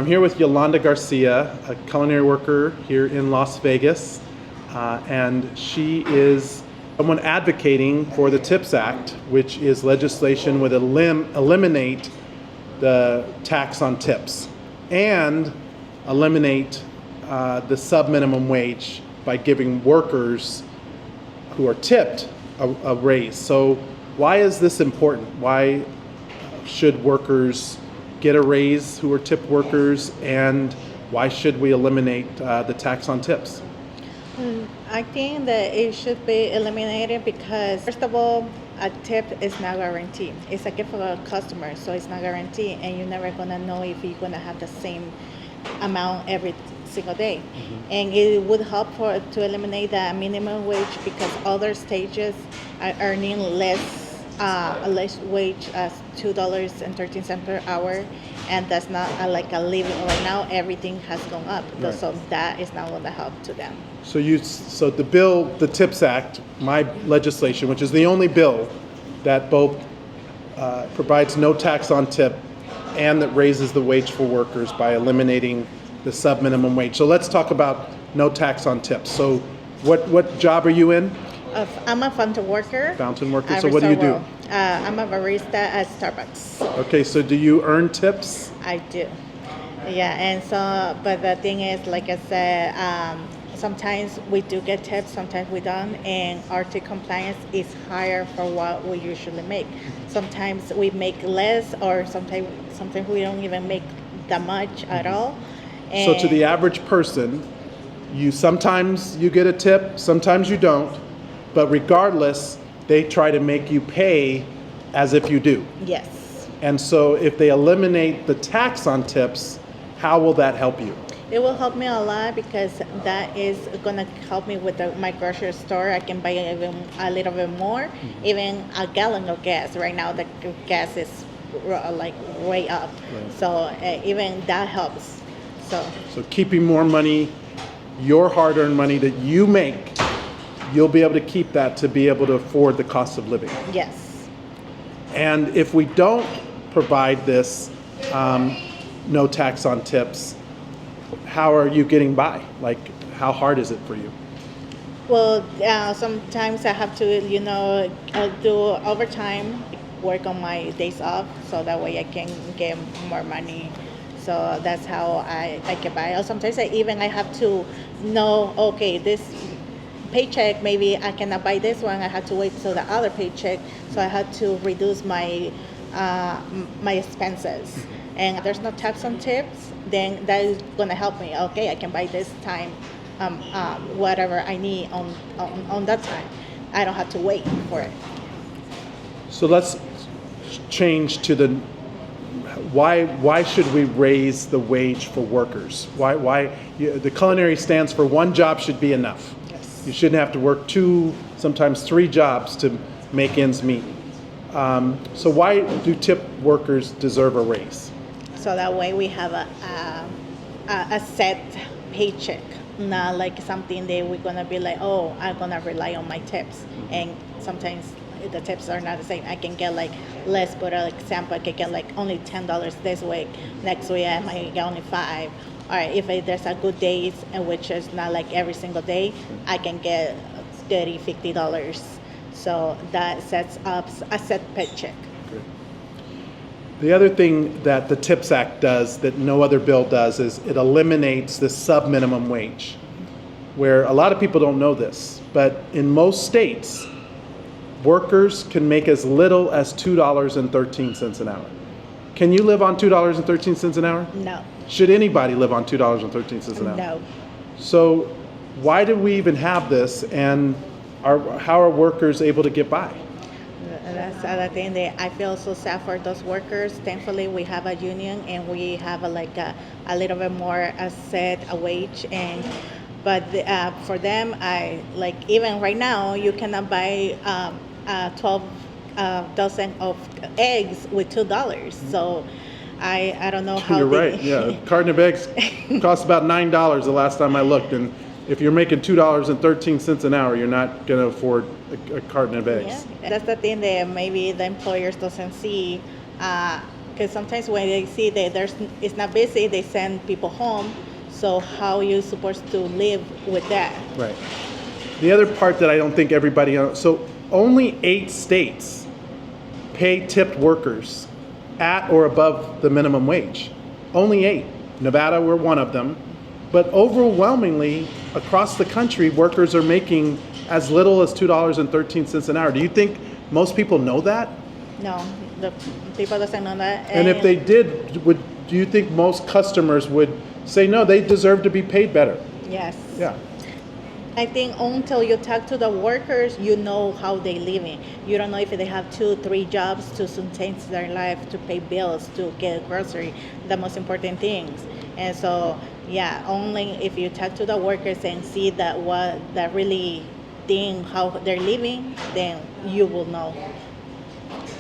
I'm here with Yolanda Garcia, a culinary worker here in Las Vegas, and she is someone advocating for the TIPS Act, which is legislation would eliminate the tax on tips and eliminate the sub-minimum wage by giving workers who are tipped a raise. So why is this important? Why should workers get a raise who are tip workers, and why should we eliminate the tax on tips? I think that it should be eliminated because, first of all, a tip is not guaranteed. It's a gift for a customer, so it's not guaranteed, and you're never gonna know if you're gonna have the same amount every single day. Mm-hmm. And it would help to eliminate the minimum wage because other stages are earning less wage as $2.13 per hour, and that's not like a living. Right now, everything has gone up, right. So that is not going to help to them. So the bill, the TIPS Act, my legislation, which is the only bill that both provides no tax on tip and that raises the wage for workers by eliminating the sub-minimum wage. So let's talk about no tax on tips. So what job are you in? I'm a fountain worker. Fountain worker. So what do you do? I'm a barista at Starbucks. Okay, so do you earn tips? I do. Yeah, and so, but the thing is, like I said, sometimes we do get tips, sometimes we don't, and our tip compliance is higher for what we usually make. Sometimes we make less, or sometimes we don't even make that much at all. And so to the average person, sometimes you get a tip, sometimes you don't. But regardless, they try to make you pay as if you do. Yes. And so if they eliminate the tax on tips, how will that help you? It will help me a lot because that is going to help me with my grocery store. I can buy even a little bit more, even a gallon of gas. Right now, the gas is like way up. Right. So even that helps. So keeping more money, your hard-earned money that you make, you'll be able to keep that to be able to afford the cost of living. Yes. And if we don't provide this no tax on tips, how are you getting by? Like, how hard is it for you? Well, sometimes I have to, do overtime, work on my days off, so that way I can get more money. So that's how I get by. Or sometimes I have to know, okay, this paycheck, maybe I cannot buy this one. I have to wait till the other paycheck, so I had to reduce my my expenses. And if there's no tax on tips, then that is gonna help me. Okay, I can buy this time, whatever I need on that time. I don't have to wait for it. So let's change to why should we raise the wage for workers? Why the culinary stands for one job should be enough. You shouldn't have to work 2, sometimes 3 jobs to make ends meet. So why do tip workers deserve a raise? So that way we have a set paycheck, not like something that we're gonna be like, oh, I'm gonna rely on my tips. And sometimes the tips are not the same. I can get like less, but for example, I can get like only $10 this week. Next week I might get only $5. All right, if there's a good days, which is not like every single day, I can get $30, $50. So that sets up a set paycheck. Good. The other thing that the TIPS Act does that no other bill does is it eliminates the sub-minimum wage, where a lot of people don't know this, but in most states, workers can make as little as $2.13 an hour. Can you live on $2.13 an hour? No. Should anybody live on $2.13 an hour? No. So why do we even have this, and how are workers able to get by? That's the other thing that I feel so sad for those workers. Thankfully, we have a union and we have a little bit more set a wage. But for them, even right now, you cannot buy 12 dozen of eggs with $2. So I don't know how. You're right. Yeah, a carton of eggs costs about $9 the last time I looked, and if you're making $2.13 an hour, you're not going to afford a carton of eggs. Yeah, that's the thing that maybe the employers doesn't see. because sometimes when they see that it's not busy, they send people home. So how are you supposed to live with that? Right. The other part that I don't think everybody knows, so only 8 states pay tipped workers at or above the minimum wage. Only 8. Nevada, we're one of them. But overwhelmingly, across the country, workers are making as little as $2.13 an hour. Do you think most people know that? No, the people doesn't know that. And if they did, do you think most customers would say, no, they deserve to be paid better? Yes. Yeah. I think until you talk to the workers, you know how they living. You don't know if they have 2, 3 jobs to sustain their life, to pay bills, to get grocery, the most important things. And so, yeah, only if you talk to the workers and see that what that really thing, how they're living, then you will know.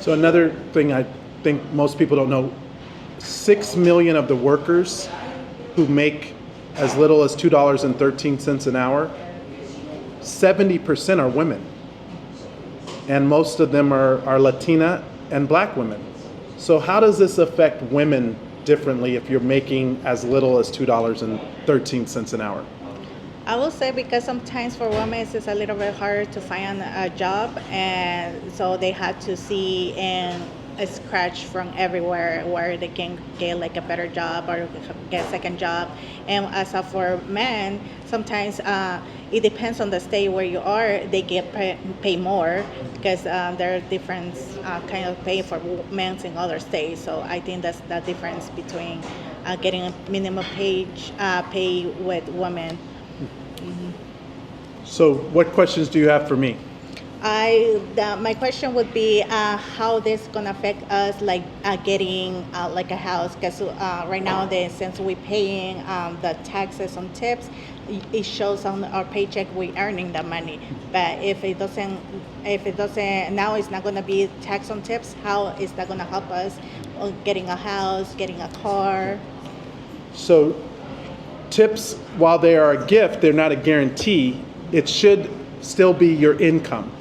So another thing I think most people don't know, 6 million of the workers who make as little as $2.13 an hour, 70% are women. And most of them are Latina and Black women. So how does this affect women differently if you're making as little as $2.13 an hour? I will say because sometimes for women it's a little bit harder to find a job, and so they have to see and scratch from everywhere where they can get like a better job or get a second job. And as for men, sometimes it depends on the state where you are. They get pay more because there are different kind of pay for men in other states. So I think that's the difference between getting a minimum pay with women. So what questions do you have for me? My question would be how this gonna affect us, like getting like a house, because right now, since we're paying the taxes on tips, it shows on our paycheck we earning the money. But if it doesn't, now it's not gonna be tax on tips. How is that gonna help us on getting a house, getting a car? So tips, while they are a gift, they're not a guarantee. It should still be your income.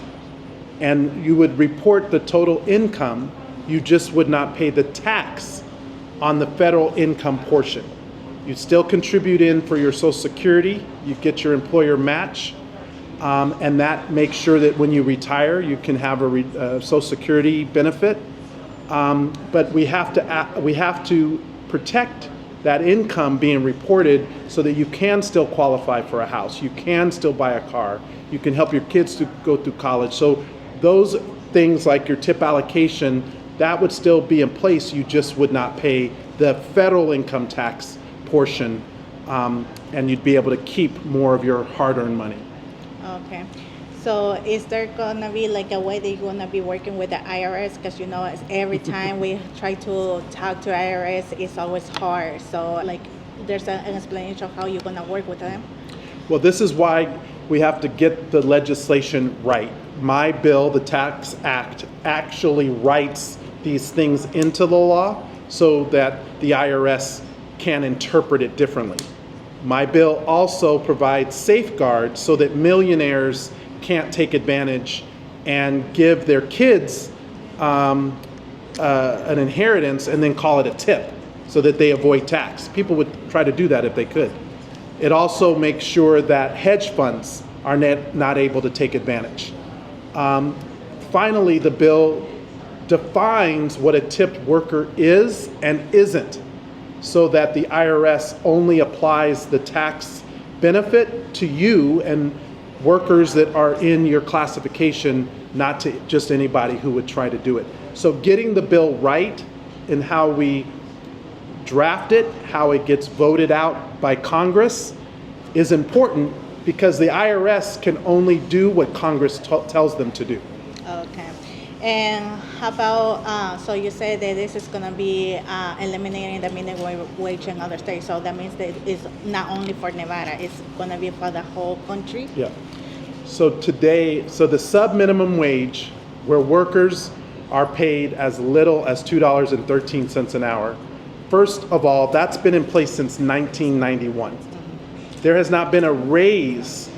And you would report the total income, you just would not pay the tax on the federal income portion. You still contribute in for your Social Security, you get your employer match, and that makes sure that when you retire, you can have a Social Security benefit. But we have to protect that income being reported so that you can still qualify for a house, you can still buy a car, you can help your kids to go through college. So those things like your tip allocation, that would still be in place. You just would not pay the federal income tax portion, and you'd be able to keep more of your hard-earned money. Okay. So is there gonna be like a way that you're gonna be working with the IRS? Because every time we try to talk to IRS, it's always hard. So like, there's an explanation of how you're gonna work with them? Well, this is why we have to get the legislation right. My bill, the Tax Act, actually writes these things into the law so that the IRS can interpret it differently. My bill also provides safeguards so that millionaires can't take advantage and give their kids an inheritance and then call it a tip so that they avoid tax. People would try to do that if they could. It also makes sure that hedge funds are not able to take advantage. Finally, the bill defines what a tipped worker is and isn't, so that the IRS only applies the tax benefit to you and workers that are in your classification, not to just anybody who would try to do it. So getting the bill right in how we draft it, how it gets voted out by Congress is important, because the IRS can only do what Congress tells them to do. Okay. And how about, so you said that this is going to be eliminating the minimum wage in other states. So that means that it's not only for Nevada, it's going to be for the whole country? Yeah. So the sub-minimum wage, where workers are paid as little as $2.13 an hour, first of all, that's been in place since 1991. There has not been a raise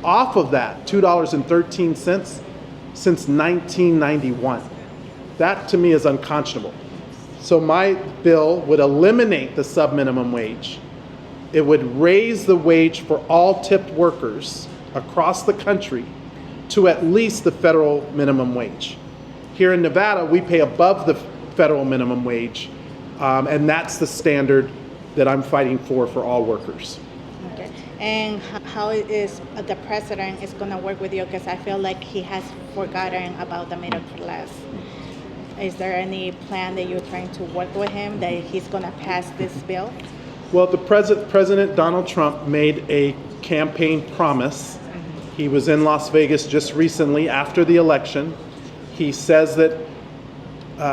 off of that $2.13 since 1991. That to me is unconscionable. So my bill would eliminate the sub-minimum wage. It would raise the wage for all tipped workers across the country to at least the federal minimum wage. Here in Nevada, we pay above the federal minimum wage, and that's the standard that I'm fighting for all workers. Okay. And how is the president is going to work with you? Because I feel like he has forgotten about the middle class. Is there any plan that you're trying to work with him that he's going to pass this bill? Well, the President Donald Trump made a campaign promise. He was in Las Vegas just recently after the election. He says that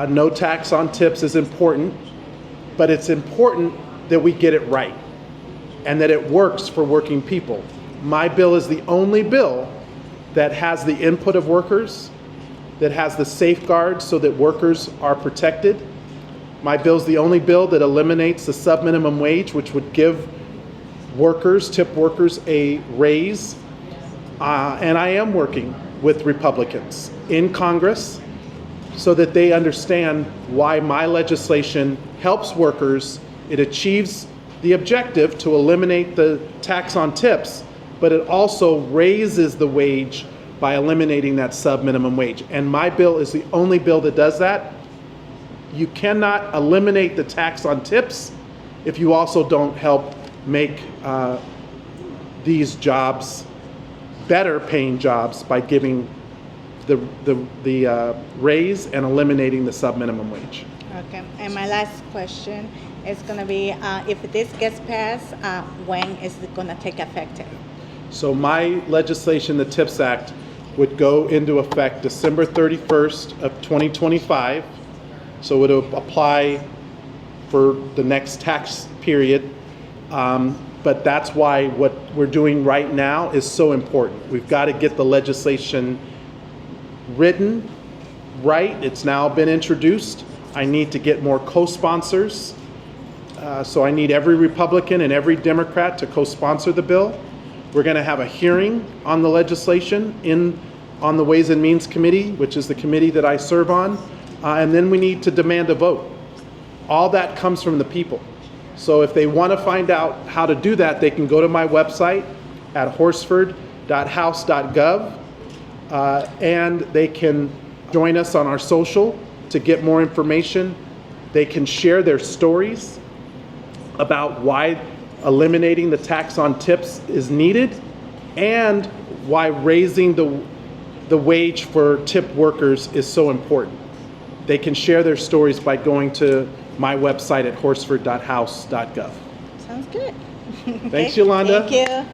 no tax on tips is important, but it's important that we get it right and that it works for working people. My bill is the only bill that has the input of workers, that has the safeguards so that workers are protected. My bill is the only bill that eliminates the sub-minimum wage, which would give workers, tip workers, a raise. And I am working with Republicans in Congress so that they understand why my legislation helps workers. It achieves the objective to eliminate the tax on tips, but it also raises the wage by eliminating that sub-minimum wage. And my bill is the only bill that does that. You cannot eliminate the tax on tips if you also don't help make these jobs better paying jobs by giving the raise and eliminating the sub-minimum wage. Okay. And my last question is going to be, if this gets passed, when is it going to take effect? So my legislation, the TIPS Act, would go into effect December 31st of 2025. So it will apply for the next tax period. But that's why what we're doing right now is so important. We've got to get the legislation written right. It's now been introduced. I need to get more co-sponsors. So I need every Republican and every Democrat to co-sponsor the bill. We're going to have a hearing on the legislation on the Ways and Means Committee, which is the committee that I serve on. And then we need to demand a vote. All that comes from the people. So if they want to find out how to do that, they can go to my website at horsford.house.gov, and they can join us on our social to get more information. They can share their stories about why eliminating the tax on tips is needed and why raising the wage for tip workers is so important. They can share their stories by going to my website at horsford.house.gov. Sounds good. Thanks, Yolanda. Thank you.